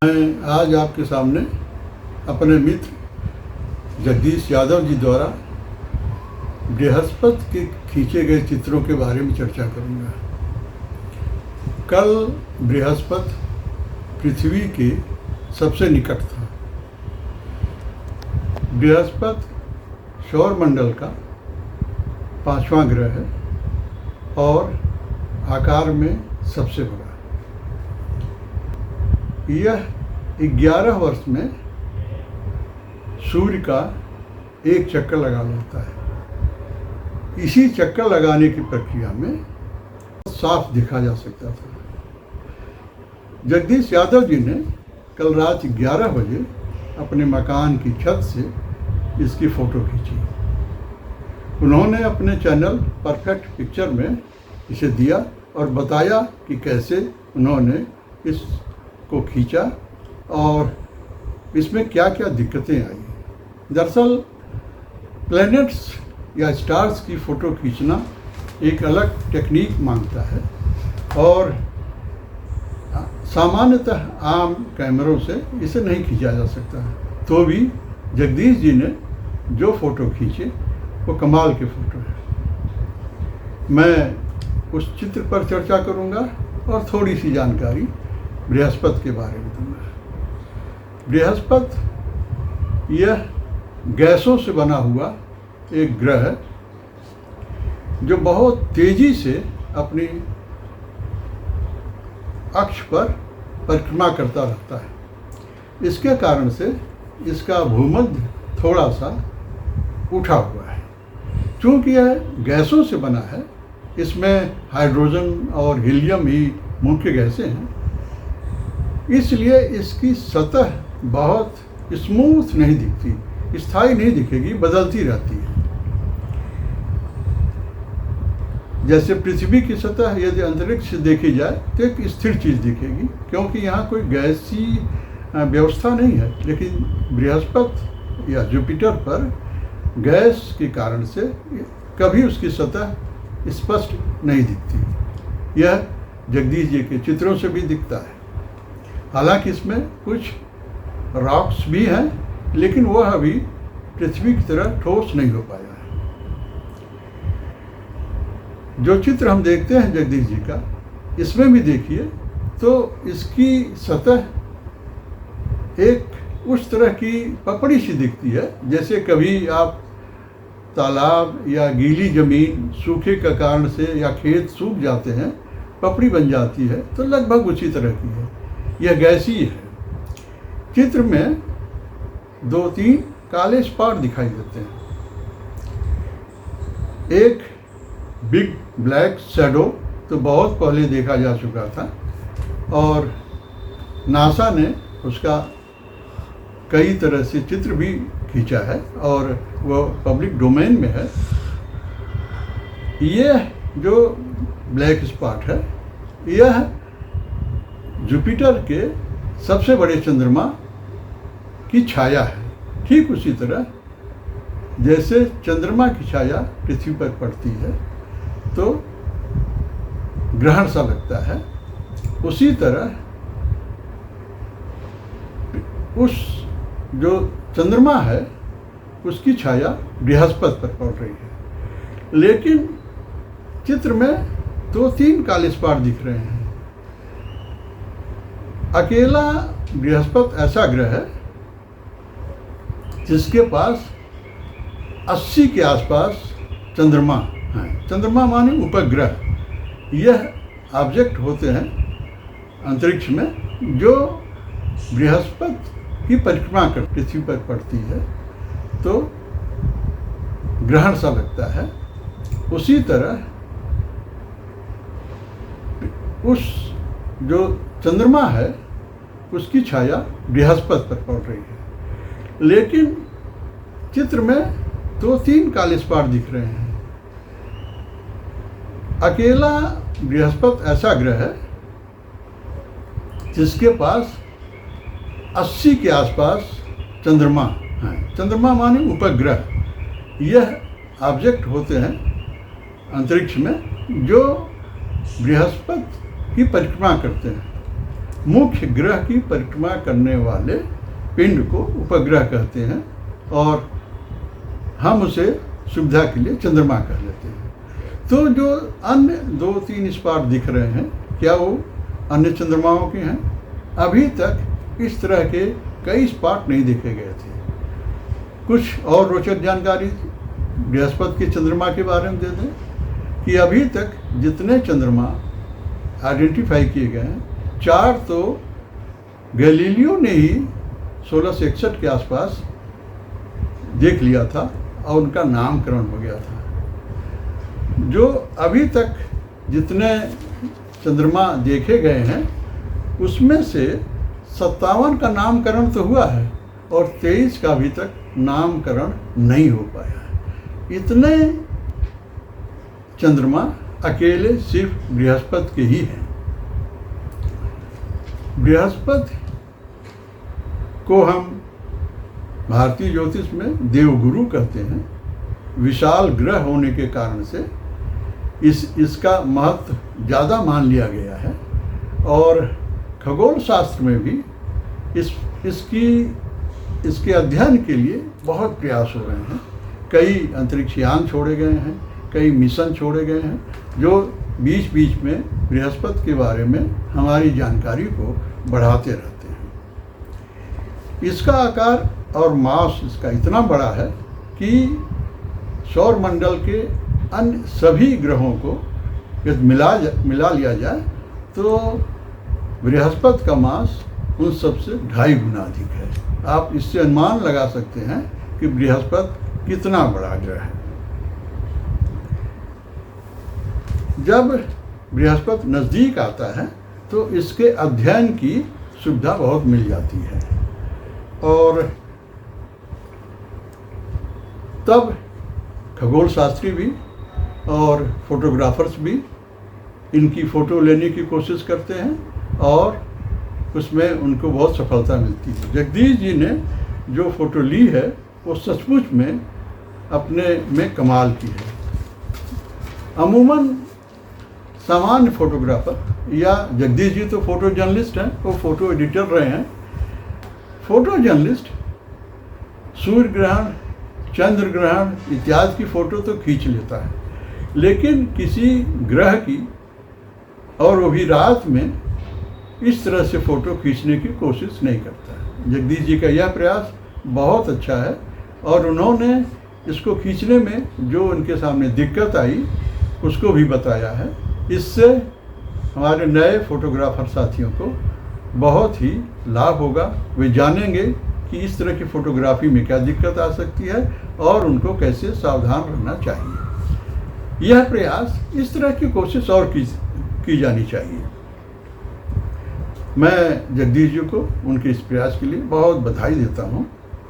मैं आज आपके सामने अपने मित्र जगदीश यादव जी द्वारा बृहस्पति के खींचे गए चित्रों के बारे में चर्चा करूंगा। कल बृहस्पति पृथ्वी के सबसे निकट था। बृहस्पति सौरमंडल का 5वां ग्रह है और आकार में सबसे बड़ा। यह 11 वर्ष में सूर्य का एक चक्कर लगा लेता है। इसी चक्कर लगाने की प्रक्रिया में साफ देखा जा सकता था। जगदीश यादव जी ने कल रात 11 बजे अपने मकान की छत से इसकी फ़ोटो खींची। उन्होंने अपने चैनल परफेक्ट पिक्चर में इसे दिया और बताया कि कैसे उन्होंने इसको खींचा और इसमें क्या क्या दिक्कतें आई। दरअसल प्लैनेट्स या स्टार्स की फ़ोटो खींचना एक अलग टेक्निक मांगता है और सामान्यतः आम कैमरों से इसे नहीं खींचा जा सकता है। तो भी जगदीश जी ने जो फ़ोटो खींचे वो कमाल के फ़ोटो है। मैं उस चित्र पर चर्चा करूंगा और थोड़ी सी जानकारी बृहस्पति के बारे में दूंगा। बृहस्पति यह गैसों से बना हुआ एक ग्रह है जो बहुत तेजी से अपनी अक्ष पर परिक्रमा करता रहता है। इसके कारण से इसका भूमध्य थोड़ा सा उठा हुआ है। चूँकि यह गैसों से बना है, इसमें हाइड्रोजन और हीलियम ही मुख्य गैसें हैं, इसलिए इसकी सतह बहुत स्मूथ नहीं दिखती, स्थायी नहीं दिखेगी, बदलती रहती है। जैसे पृथ्वी की सतह यदि अंतरिक्ष से देखी जाए तो एक स्थिर चीज़ दिखेगी, क्योंकि यहाँ कोई गैसी व्यवस्था नहीं है। लेकिन बृहस्पति या जुपिटर पर गैस के कारण से कभी उसकी सतह स्पष्ट नहीं दिखती। यह जगदीश जी के चित्रों से भी दिखता है। हालांकि इसमें कुछ रॉक्स भी हैं, लेकिन वह अभी पृथ्वी की तरह ठोस नहीं हो पाया है। जो चित्र हम देखते हैं जगदीश जी का, इसमें भी देखिए तो इसकी सतह एक उस तरह की पपड़ी सी दिखती है, जैसे कभी आप तालाब या गीली ज़मीन सूखे के कारण से या खेत सूख जाते हैं, पपड़ी बन जाती है, तो लगभग उसी तरह की है। यह गैसी है। चित्र में 2-3 काले स्पॉट दिखाई देते हैं। एक बिग ब्लैक शैडो तो बहुत पहले देखा जा चुका था और नासा ने उसका कई तरह से चित्र भी खींचा है और वो पब्लिक डोमेन में है। यह जो ब्लैक स्पॉट है, यह जुपिटर के सबसे बड़े चंद्रमा की छाया है। ठीक उसी तरह जैसे चंद्रमा की छाया पृथ्वी पर पड़ती है तो ग्रहण सा लगता है, उसी तरह उस जो चंद्रमा है उसकी छाया बृहस्पति पर पड़ रही है। लेकिन चित्र में 2-3 काले स्पॉट दिख रहे हैं। अकेला बृहस्पति ऐसा ग्रह है जिसके पास 80 के आसपास चंद्रमा हैं। चंद्रमा माने उपग्रह। यह ऑब्जेक्ट होते हैं अंतरिक्ष में जो बृहस्पति की परिक्रमा कर पृथ्वी पर पड़ती है तो ग्रहण सा लगता है। उसी तरह उस जो चंद्रमा है उसकी छाया बृहस्पति पर पड़ रही है। लेकिन चित्र में 2-3 काले स्पॉट दिख रहे हैं। अकेला बृहस्पति ऐसा ग्रह है जिसके पास 80 के आसपास चंद्रमा हैं। चंद्रमा माने उपग्रह। यह ऑब्जेक्ट होते हैं अंतरिक्ष में जो बृहस्पति की परिक्रमा करते हैं मुख्य ग्रह की परिक्रमा करने वाले पिंड को उपग्रह कहते हैं और हम उसे सुविधा के लिए चंद्रमा कह लेते हैं। तो जो अन्य 2-3 स्पॉट दिख रहे हैं, क्या वो अन्य चंद्रमाओं के हैं? अभी तक इस तरह के कई स्पॉट नहीं देखे गए थे। कुछ और रोचक जानकारी बृहस्पति के चंद्रमा के बारे में दे दें कि अभी तक जितने चंद्रमा आइडेंटिफाई किए गए हैं, 4 तो गैलीलियो ने ही 1661 के आसपास देख लिया था और उनका नामकरण हो गया था। जो अभी तक जितने चंद्रमा देखे गए हैं उसमें से 57 का नामकरण तो हुआ है और 23 का अभी तक नामकरण नहीं हो पाया है। इतने चंद्रमा अकेले सिर्फ बृहस्पति के ही हैं। बृहस्पति को हम भारतीय ज्योतिष में देवगुरु कहते हैं। विशाल ग्रह होने के कारण से इसका महत्व ज़्यादा मान लिया गया है और खगोल शास्त्र में भी इसके अध्ययन के लिए बहुत प्रयास हो रहे हैं। कई अंतरिक्ष यान छोड़े गए हैं, कई मिशन छोड़े गए हैं जो बीच बीच में बृहस्पति के बारे में हमारी जानकारी को बढ़ाते रहते हैं। इसका आकार और मास इसका इतना बड़ा है कि सौर मंडल के अन्य सभी ग्रहों को यदि मिला लिया जाए तो बृहस्पति का मास उन सबसे 2.5 गुना अधिक है। आप इससे अनुमान लगा सकते हैं कि बृहस्पति कितना बड़ा ग्रह है। जब बृहस्पति नज़दीक आता है तो इसके अध्ययन की सुविधा बहुत मिल जाती है और तब खगोल शास्त्री भी और फोटोग्राफर्स भी इनकी फ़ोटो लेने की कोशिश करते हैं और उसमें उनको बहुत सफलता मिलती है। जगदीश जी ने जो फ़ोटो ली है वो सचमुच में अपने में कमाल की है। अमूमन सामान्य फोटोग्राफर या जगदीश जी तो फ़ोटो जर्नलिस्ट हैं, वो फ़ोटो एडिटर रहे हैं। फ़ोटो जर्नलिस्ट सूर्य ग्रहण, चंद्र ग्रहण इत्यादि की फ़ोटो तो खींच लेता है, लेकिन किसी ग्रह की और वो भी रात में इस तरह से फ़ोटो खींचने की कोशिश नहीं करता। जगदीश जी का यह प्रयास बहुत अच्छा है और उन्होंने इसको खींचने में जो उनके सामने दिक्कत आई उसको भी बताया है। इससे हमारे नए फोटोग्राफर साथियों को बहुत ही लाभ होगा। वे जानेंगे कि इस तरह की फ़ोटोग्राफी में क्या दिक्कत आ सकती है और उनको कैसे सावधान रहना चाहिए। यह प्रयास, इस तरह की कोशिश और की जानी चाहिए। मैं जगदीश जी को उनके इस प्रयास के लिए बहुत बधाई देता हूँ।